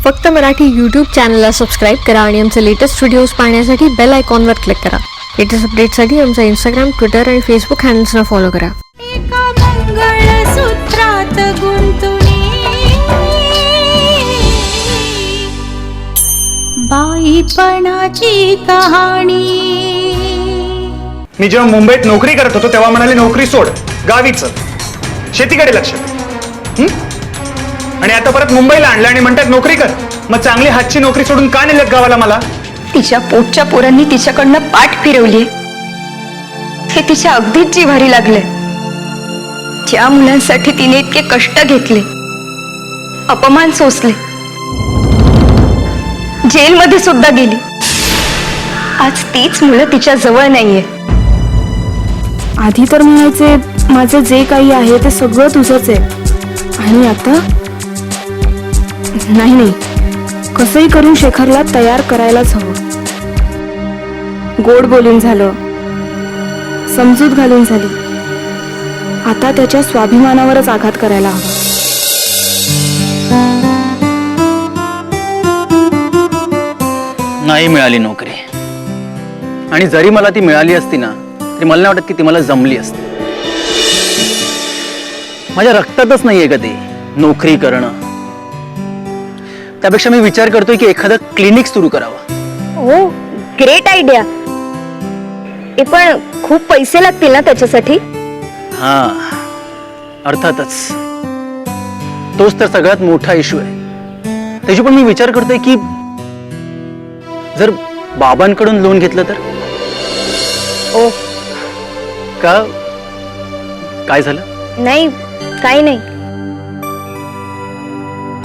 फक्त मराठी यूट्यूब चॅनलला सबस्क्राईब करा आणि आमचे लेटेस्ट व्हिडिओज पाहण्यासाठी बेल आयकॉनवर क्लिक करा. लेटेस्ट अपडेट्ससाठी आमचा इंस्टाग्राम, ट्विटर आणि फेसबुक हँडल्सना फॉलो करा. एका मंगळसूत्रात गुंतुनी बाईपणाची कहाणी. मी जेव्हा मुंबईत नोकरी करत होतो तेव्हा म्हणाले नोकरी सोड, गावीच शेतीकडे लक्ष दे. आणि आता परत मुंबईला आणलं आणि म्हणतात नोकरी कर. मग चांगली हातची नोकरी सोडून का नेलं गावाला मला? तिच्या पोटच्या पोरांनी तिच्याकडनं पाठ फिरवली हे तिच्या अगदीच जिव्हारी लागले. ज्या मुलांसाठी तिने इतके कष्ट घेतले, अपमान सोसले, जेलमध्ये सुद्धा गेली, आज तीच मुलं तिच्या जवळ नाहीये. आधी तर म्हणायचे माझं जे काही आहे ते सगळं तुझंच आहे, आणि आता नाही, कसंही करून शेखरला तयार करायलाच हवं. गोड बोलून झालं, समजूत घालून झाली, आता त्याच्या स्वाभिमानावरच आघात करायला हवा. नाही मिळाली नोकरी, आणि जरी मला ती मिळाली असती ना तरी मला नाही वाटत की ती मला जमली असती. माझ्या रक्तातच नाहीये का ती नोकरी करणं. त्यापेक्षा मी विचार करतोय की एखादं क्लिनिक सुरू करावं. हो, ग्रेट आयडिया. पण खूप पैसे लागतील ना त्याच्यासाठी? हा, अर्थातच. तोच तर सगळ्यात मोठा इश्यू आहे. त्याची पण मी विचार करतोय की जर बाबांकडून लोन घेतलं तर. ओ, का, काय झालं? नाही, काही नाही.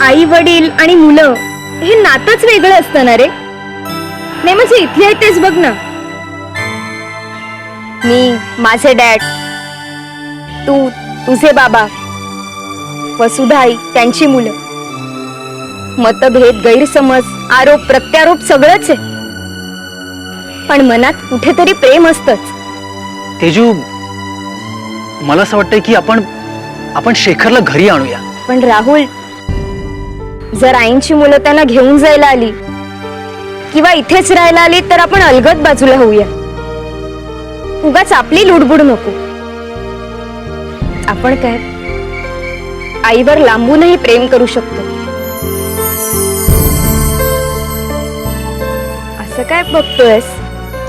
आई वडील आणि मुलं हे नातंच वेगळं असतं ना रे. नाही म्हणजे इथले आहे तेच बघ ना. मी, माझे डॅड, तू, तुझे बाबा, वसुधा आई, त्यांची मुलं. मतभेद, गैरसमज, आरोप प्रत्यारोप सगळंच आहे, पण मनात कुठेतरी प्रेम असतंच. तेजू, मला असं वाटतंय की आपण शेखरला घरी आणूया. पण राहुल, जर आईंची मुलं त्यांना घेऊन जायला आली किंवा इथेच राहायला आली तर आपण अलगद बाजूला होऊया. उगाच आपली लुडबुड नको. आपण काय आईवर लांबूनही प्रेम करू शकतो. असं काय बघतोयस?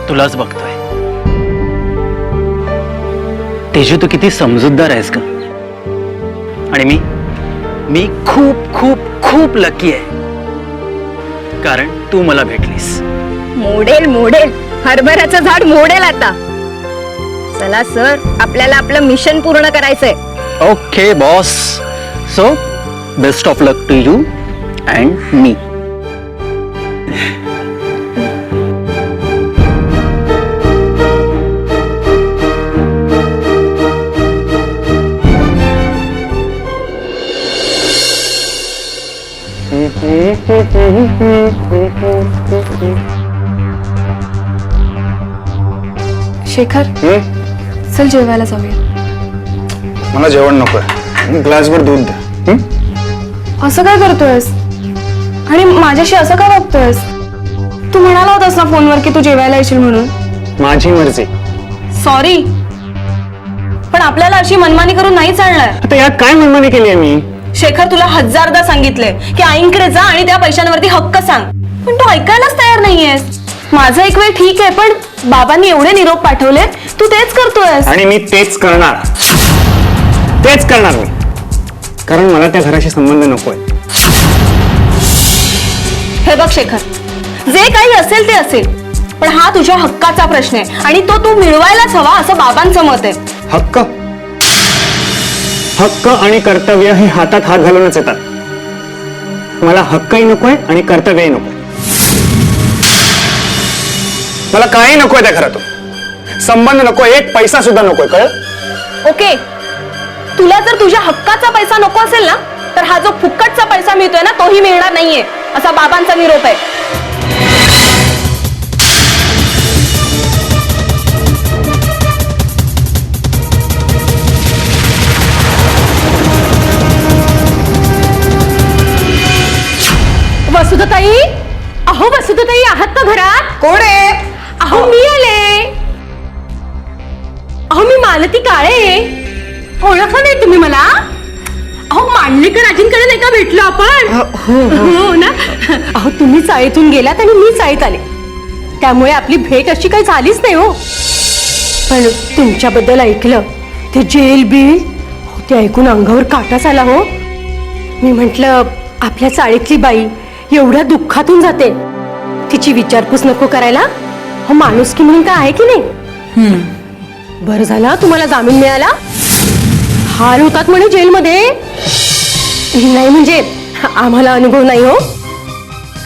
तुलाच बघतोय. तेजू, तू किती समजूतदार आहेस का. आणि मी खूप खूप खूप लकी आहे, कारण तू मला भेटलीस. मोडेल हरभऱ्याचं झाड मोडेल आता. चला सर, आपल्याला आपलं मिशन पूर्ण करायचंय. Okay boss, so best of luck to you and me. Shekhar, चल जेवायला जाऊया. मला जेवण नकोय, ग्लासभर दूध द्या. असं काय करतोयस आणि माझ्याशी असं काय वागतोयस? तू म्हणाला होतास ना फोनवर की तू जेवायला येशील म्हणून. माझी मर्जी. सॉरी, पण आपल्याला अशी मनमानी करून नाही चालणार. आता यात काय मनमानी केली आहे मी? शेखर, तुला हजारदा सांगितले की आईंकडे जा आणि त्या पैशांवरती हक्क सांग, पण तू ऐकायलाच तयार नाहीयेस. माझा एक वेळ ठीक आहे, पण बाबांनी एवढे निरोप पाठवले, तू तेच करतोयस. आणि मी तेच करणार मी, कारण मला त्या घराशी संबंध नकोय. हे बघ शेखर, जे काही असेल ते असेल, पण हा तुझ्या हक्काचा प्रश्न आहे आणि तो तू मिळवायलाच हवा असं बाबांचं मत आहे. हक्क आणि कर्तव्य हे हातात हात घालूनच येतात. मला हक्कही नकोय आणि कर्तव्यही नकोय. मला काही नकोय त्या घरातून. संबंध नकोय, एक पैसा सुद्धा नकोय, कळलं? ओके, तुला जर तुझ्या हक्काचा पैसा नको असेल ना, तर हा जो फुकटचा पैसा मिळतोय ना तोही मिळणार नाहीये असा बाबांचा निरोप आहे. वसुधाताई, अहो वसुधाताई, आहात का घरात? कोण आहे? अहो मी आले. अहो मी मालती काळे. ओळखलं नाही तुम्ही मला? अहो मांडलेकर आजींकडे नाही का भेटलो आपण? हो ना. अहो तुम्ही चाळीतून गेलात आणि मी चाळीत आले, त्यामुळे आपली भेट अशी काही झालीच नाही हो. पण तुमच्याबद्दल ऐकलं, ते जेल बिल, ते ऐकून अंगावर काटाच आला हो. मी म्हटलं आपल्या चाळीतली बाई एवढ्या दुःखातून जाते, तिची विचारपूस नको करायला? हो माणुसकी म्हणून काय आहे की नाही? बरं झालं तुम्हाला जामीन मिळाला. हाल होतात म्हणे जेलमध्ये. नाही म्हणजे आम्हाला अनुभव नाही हो.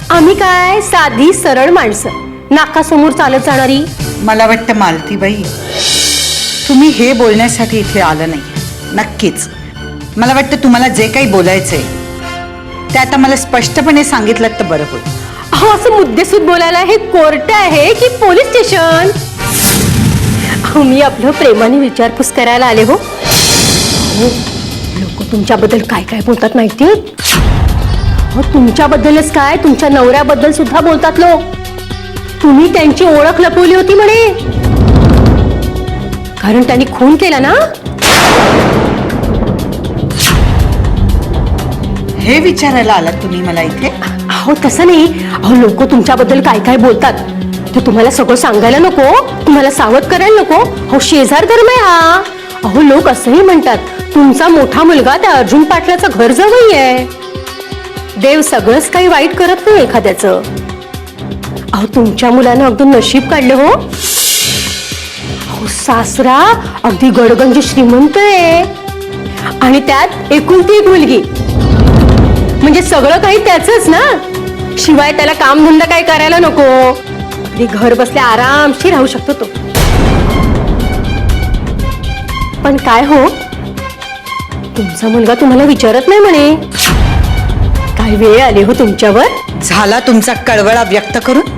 आम्ही काय साधी सरळ माणसं, नाकासमोर चालत जाणारी. मला वाटतं मालतीबाई, तुम्ही हे बोलण्यासाठी इथे आलं नाही. नक्कीच मला वाटतं तुम्हाला जे काही बोलायचंय ते आता मला स्पष्टपणे सांगितलं तर बरं होईल. अहो असं मुद्देसूद बोलायला हे कोर्ट आहे की पोलीस स्टेशन? अहो मी आपलं प्रेमाने विचारपूस करायला आले हो. लोक तुमच्याबद्दल काय काय बोलतात माहिती? हो तुमच्याबद्दलच काय, तुमच्या नवऱ्याबद्दल सुद्धा बोलतात लोक. तुम्ही त्यांची ओळख लपवली होती म्हणे, कारण त्यांनी खून केला ना. हे विचारायला आलात तुम्ही मला इथे? अहो तसं नाही. अहो लोक तुमच्याबद्दल काय काय बोलतात ते तुम्हाला सगळं सांगायला नको, तुम्हाला सावध करायला नको. अहो शेजार धर्म आहे हा. अहो लोक असंही म्हणतात तुमचा मोठा मुलगा त्या अर्जुन पाटलाचं घर जवळ आहे. देव सगळंच काही वाईट करत नाही एखाद्याचं. अहो तुमच्या मुलानं अगदी नशीब काढलं हो. अहो सासरा अगदी गडगंज श्रीमंत आहे आणि त्यात एकुलती एक मुलगी, म्हणजे सगळं काही त्याचंच ना. शिवाय त्याला कामधंदा काही करायला नको, अगदी घर बसल्या आरामशीर राहू शकतो तो. पण काय हो, तुमचा मुलगा तुम्हाला विचारत नाही म्हणे. काय वेळ आली हो तुमच्यावर. झाला तुमचा कळवळा व्यक्त करून,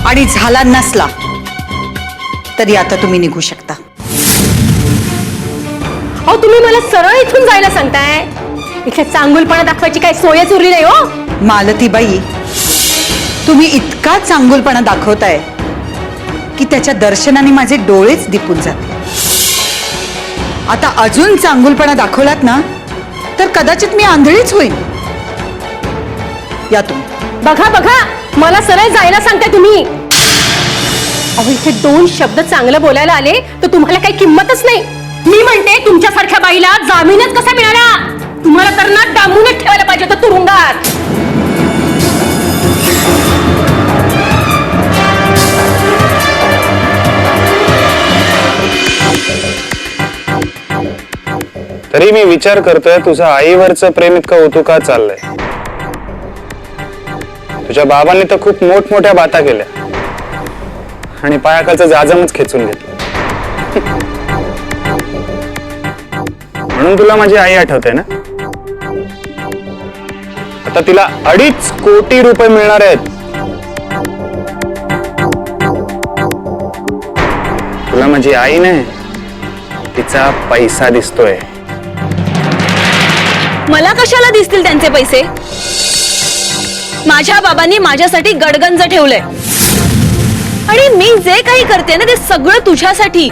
आणि झाला नसला तरी आता तुम्ही निघू शकता. अहो तुम्ही मला सरळ इथून जायला सांगताय. इथे चांगुलपणा दाखवायची काय सोयच उरली नाही हो. मालतीबाई, तुम्ही इतका चांगुलपणा दाखवताय की त्याच्या दर्शनाने माझे डोळेच दिपून जाते. आता अजून चांगुलपणा दाखवलात ना तर कदाचित मी आंधळीच होईल. या तुम्ही. बघा बघा, मला सरळ जायला सांगताय तुम्ही. अहो इथे दोन शब्द चांगलं बोलायला आले तर तुम्हाला काही किंमतच नाही. मी म्हणते तुमच्यासारख्या बाईला जामीनच कसा मिळाला? तुम्हाला तर ना डांबूनच ठेवायला पाहिजे होतं तुरुंगात. तरी मी विचार करतोय तुझं आईवरचं प्रेम इतकं होतो का चाललंय. तुझ्या बाबांनी तर खूप मोठमोठ्या बाता केल्या आणि पायाखालचं जाजमच खेचून घेतलं. म्हणून तुला माझी आई आठवते ना. आता तिला 2.5 कोटी रुपये मिळणार आहेत. तुला माझी आई नाही, तिचा पैसा दिसतोय. मला कशाला दिसतील त्यांचे पैसे? माझ्या बाबांनी माझ्यासाठी गडगंज ठेवलंय आणि मी जे काही करते ना ते सगळं तुझ्यासाठी.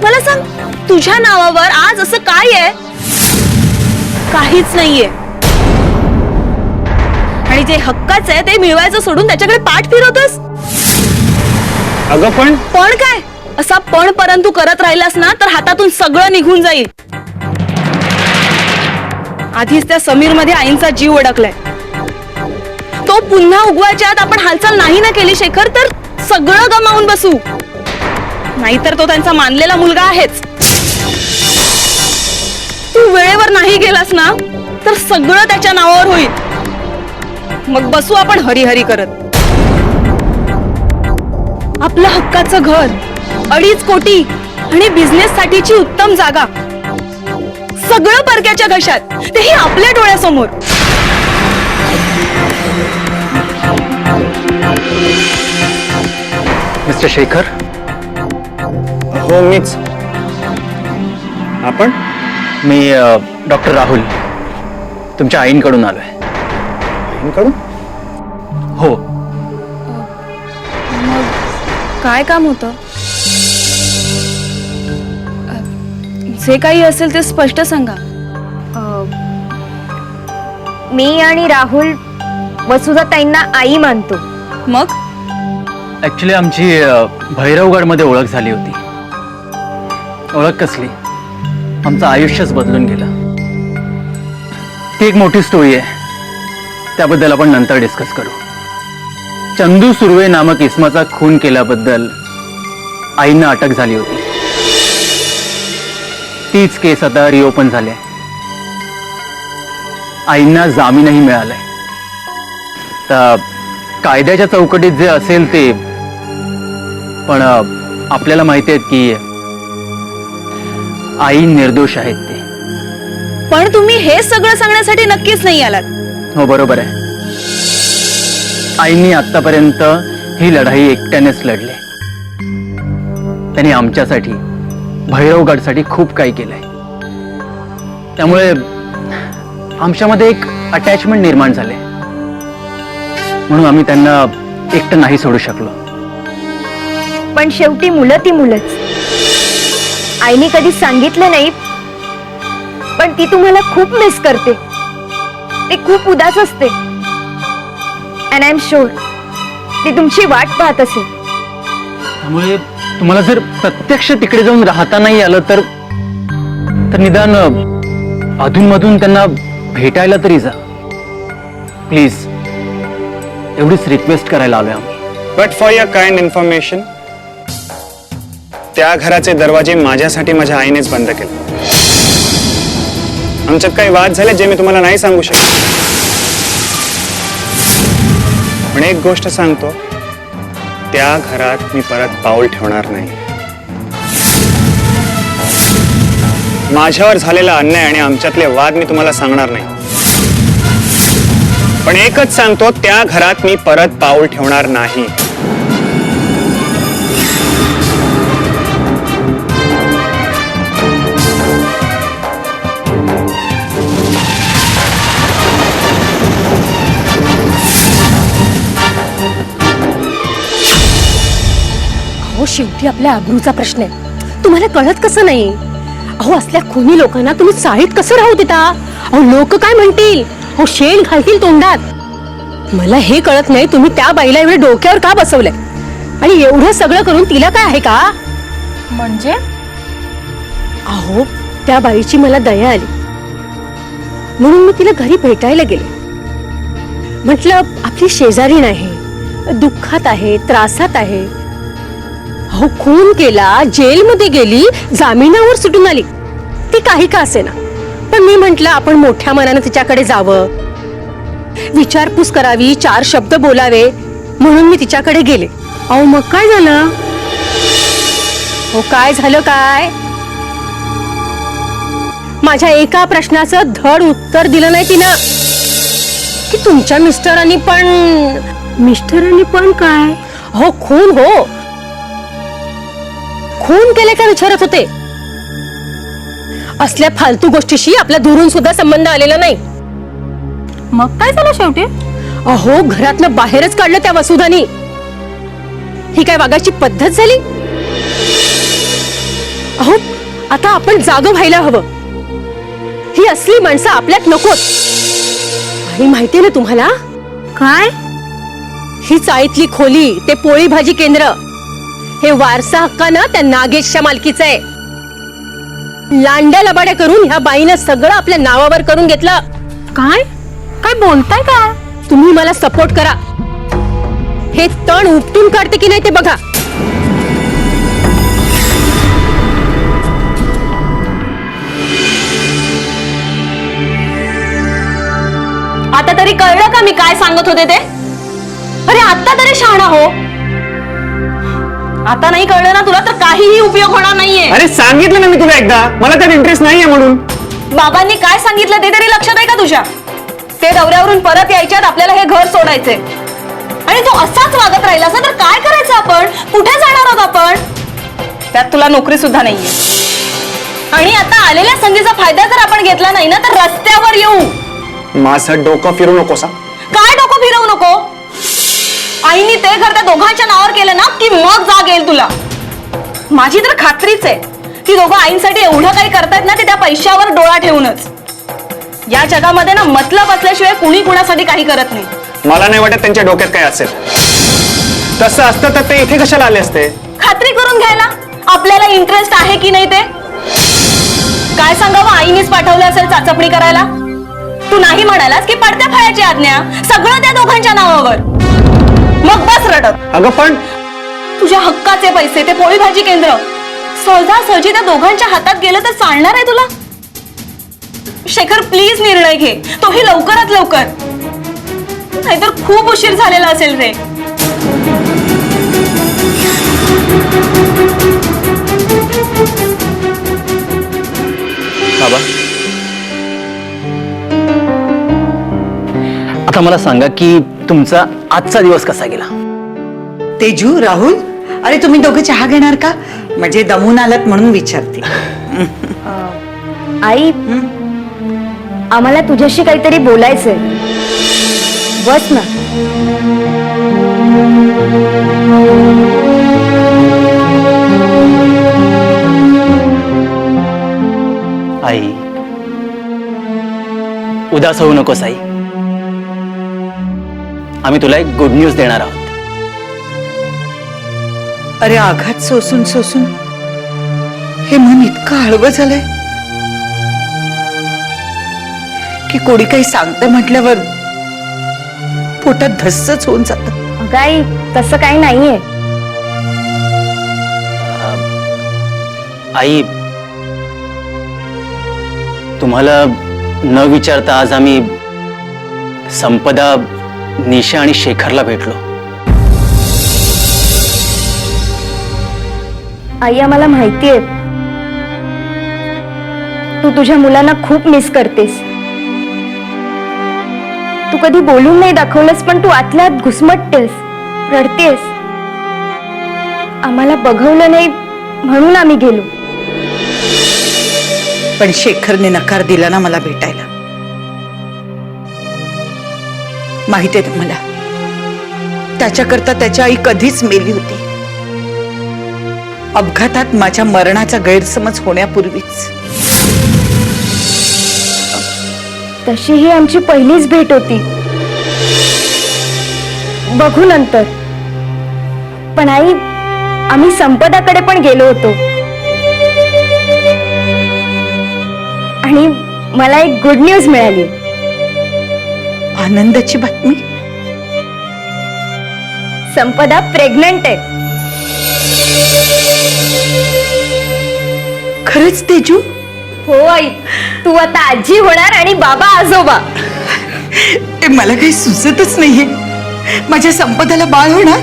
मला सांग, तुझ्या नावावर आज असं काय आहे? काहीच नाहीये. आणि जे हक्काचं आहे ते मिळवायचं सोडून त्याच्याकडे पाठ फिरवतोस. अगं पण काय? असा पण परंतु करत राहिलास ना तर हातातून सगळं निघून जाईल. आधीच त्या समीर मध्ये आईंचा जीव अडकलाय. तो पुन्हा उगवायच्या आत आपण हालचाल नाही ना केली शेखर तर सगळं गमावून बसू. नाहीतर तो त्यांचा मानलेला मुलगा आहेच. तू वेळेवर नाही गेलास ना तर सगळं त्याच्या नावावर होईल. मग बसू आपण हरिहरी करत. आपलं हक्काचं घर, 2.5 कोटी आणि बिझनेस साठीची उत्तम जागा, सगळं परक्याच्या घशात, तेही आपल्या डोळ्यासमोर. मिस्टर शेखर. हो मीच. आपण? मी डॉक्टर राहुल तुमच्या आईंकडून आलोय. बहीणकडून? हो. काय काम होतं? जे काही असेल ते स्पष्ट सांगा. मी आणि राहुल वसुधाताईंना आई मानतो. मग ऍक्च्युली आमची भैरवगडमध्ये ओळख झाली होती. ओळख कसली, आमचं आयुष्यच बदलून गेलं. ती एक मोठी स्टोरी आहे, त्याबद्दल आपण नंतर डिस्कस करू. चंदू सुर्वे नामक इसमाचा खून केल्याबद्दल आईंना अटक झाली होती. तीच केस आता रिओपन झाली. आईंना जामीनही मिळालाय. तर कायद्याच्या चौकटीत जे असेल ते, पण आपल्याला माहिती आहे की आई निर्दोष आहेत ते. पण तुम्ही हे सगळं सांगण्यासाठी नक्कीच नाही आलात. हो, बरोबर आहे. आईंनी आतापर्यंत ही लढाई एकट्यानेच लढली. त्यांनी आमच्यासाठी, भैरवगडसाठी खूप काही केलंय. त्यामुळे आमच्यामध्ये एक अटॅचमेंट निर्माण झाले, म्हणून आम्ही त्यांना एकटं नाही सोडू शकलो. पण शेवटी मुलं ती मुलंच. आईने कधी सांगितलं नाही, पण ती तुम्हाला खूप मिस करते. ती खूप उदास असते. अँड आय एम शुअर ती तुमची वाट पाहत असेल. त्यामुळे तुम्हाला जर प्रत्यक्ष तिकडे जाऊन राहता नाही आलं तर निदान अधूनमधून त्यांना भेटायला तरी जा प्लीज. एवढीच रिक्वेस्ट करायला आलोय आम्ही. But for your kind information, त्या घराचे दरवाजे माझ्यासाठी माझ्या आईनेच बंद केले. आमच्यात काही वाद झाले जे मी तुम्हाला नाही सांगू शकत. पण एक गोष्ट सांगतो, त्या घरात मी परत पाऊल ठेवणार नाही. माझ्यावर झालेला अन्याय आणि आमच्यातले वाद मी तुम्हाला सांगणार नाही. पण एकच सांगतो, त्या घरात मी परत पाऊल ठेवणार नाही. अहो, शेवटी आपल्या अब्रूचा प्रश्न आहे. तुम्हाला कळत कसं नाही? अहो, असल्या खुनी लोकांना तुम्ही चाळीत कसं राहू देता? अहो, लोक काय म्हणतील? अहो, शेण घालतील तोंडात. मला हे कळत नाही, तुम्ही त्या बाईला एवढे डोक्यावर का बसवलंय? आणि एवढं सगळं करून तिला काय आहे का? म्हणजे अहो, त्या बाईची मला दया आली, म्हणून मी तिला घरी भेटायला गेले. म्हटलं, आपली शेजारी नाही, दुःखात आहे, त्रासात आहे. अहो, खून केला, जेलमध्ये गेली, जामिनावर सुटून आली. ती काही का असेना, पण मी म्हंटल आपण मोठ्या मनानं तिच्याकडे जावं, विचारपूस करावी, 4 शब्द बोलावे, म्हणून मी तिच्याकडे गेले. अहो, मग काय झालं? हो, काय झालं काय? माझ्या एका प्रश्नाचं धड उत्तर दिलं नाही तिनं, की तुमच्या मिस्टरांनी पण काय? हो, खून, हो, खून केले का विचारत होते. असल्या फालतू गोष्टीशी आपला दुरून सुद्धा संबंध आलेला नाही. मग काय झालं शेवटी? अहो, घरातनं बाहेरच काढलं त्या वसुधानी. ही काय वागायची पद्धत झाली? अहो, आता आपण जागं व्हायला हवं. ही असली माणसं आपल्यात नकोत. आणि माहितीये ना तुम्हाला काय? ही चाळीतली खोली, ते पोळी भाजी केंद्र, हे वारसा हक्कानं त्या नागेशच्या मालकीचं आहे. लांड्या लबाड्या करून ह्या बाईनं सगळं आपल्या नावावर करून घेतलं. काय काय बोलताय काय? तुम्ही मला सपोर्ट करा. हे तण उपटून काढते की नाही ते बघा. आता तरी कळलं का मी काय सांगत होते ते? अरे आता तरी शहाणा हो. आता नाही कळलं ना तुला तर काहीही उपयोग होणार नाहीये. अरे सांगितलं ना मी तुला एकदा, मला त्यात इंटरेस्ट नाहीये म्हणून. बाबांनी काय सांगितलं ते तरी लक्षात आहे का तुझ्या? ते दौऱ्यावरून परत यायच्यात आपल्याला हे घर सोडायचे. आणि तू असाच वागत राहिलास तर काय करायचं आपण? कुठे जाणार आहोत आपण? त्यात तुला नोकरी सुद्धा नाहीये. आणि आता आलेल्या संधीचा फायदा जर आपण घेतला नाही ना तर रस्त्यावर येऊ. माझं डोकं फिरू नकोस. काय नको. आईने ते घर त्या दोघांच्या नावावर केलं ना की मग जाग येईल तुला. माझी तर खात्रीच आहे की दोघं आईंसाठी एवढं काही करतायत ना ते त्या पैशावर डोळा ठेवूनच. या जगामध्ये ना मतलब असल्याशिवाय कुणी कुणासाठी काही करत नाही. मला नाही वाटत त्यांच्या डोक्यात काय असेल. तसं असतं तर ते इथे कशाला आले असते? खात्री करून घ्यायला आपल्याला इंटरेस्ट आहे की नाही ते. काय सांगावं, आईनेच पाठवलं असेल चाचपणी करायला. तू नाही म्हणालास की पडत्या फळाची आज्ञा, सगळं त्या दोघांच्या नावावर. मग बस रडत. अगं पण तुझ्या हक्काचे पैसे, ते पोळी भाजी केंद्र सहजासहजी त्या दोघांच्या हातात गेलं तर चालणार आहे तुला? शेखर प्लीज निर्णय घे, तोही लवकरात लवकर, नाहीतर खूप उशीर झालेला असेल रे. बाबा, आता मला सांगा की तुमचा आजचा दिवस कसा गेला? तेजू, राहुल, अरे तुम्ही दोघं चहा घेणार का? म्हणजे दमून आलात म्हणून विचारते. आई, आम्हाला तुझ्याशी काहीतरी बोलायचंय. बस ना. आई, उदास होऊ नकोस आई. आम्ही तुला एक गुड न्यूज देणार आहोत. अरे आघात सोसून सोसून हे मन इतकं हळवं झालंय की कोणी काही सांगतं म्हटल्यावर पोटात धस्सच होऊन जात. आई, तसं काही नाहीये. आई, तुम्हाला न विचारता आज आम्ही संपदा, निशा आणि शेखरला भेटलो. आई, आम्हाला माहितीये तू तुझ्या मुलांना खूप मिस करतेस. तू कधी बोलून नाही दाखवलंस, पण तू आतल्या आत घुसमटतेस, रडतेस. आम्हाला बघवलं नाही म्हणून आम्ही गेलो. पण शेखरने नकार दिला ना मला भेटायला. माहिती आहे तुम्हाला, त्याच्याकरता त्याची आई कधीच मेली होती. अपघातात माझ्या मरणाचा गैरसमज होण्यापूर्वीच. तशी ही आमची पहिलीच भेट होती. बघू नंतर. पण आई, आम्ही संपदाकडे पण गेलो होतो आणि मला एक गुड न्यूज मिळाली. आनंदाची बातमी? संपदा प्रेग्नंट आहे. खरंच तेजू? हो आई, तू आता आजी होणार आणि बाबा आजोबा. ते मला काही सुचतच नाहीये. माझ्या संपदाला बाळ होणार?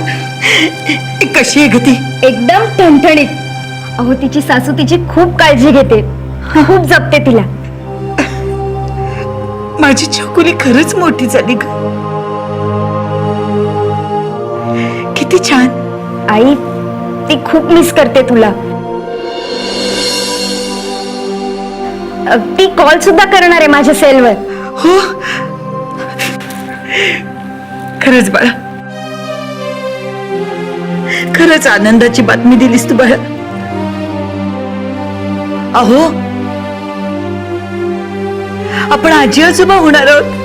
कशी आहे ग ती? एकदम ठणठणीत. अहो, तिची सासू तिची खूप काळजी घेते, खूप जपते तिला. माझी छोकुली खरंच मोठी झाली ग. किती छान. आई, ती खूप मिस करते तुला. ती कॉल सुद्धा करणार आहे माझ्या सेलवर. हो, खरंच बाळा, खरंच आनंदाची बातमी दिलीस तू बाळा. अहो, आपण आजी आजोबा होणार आहोत.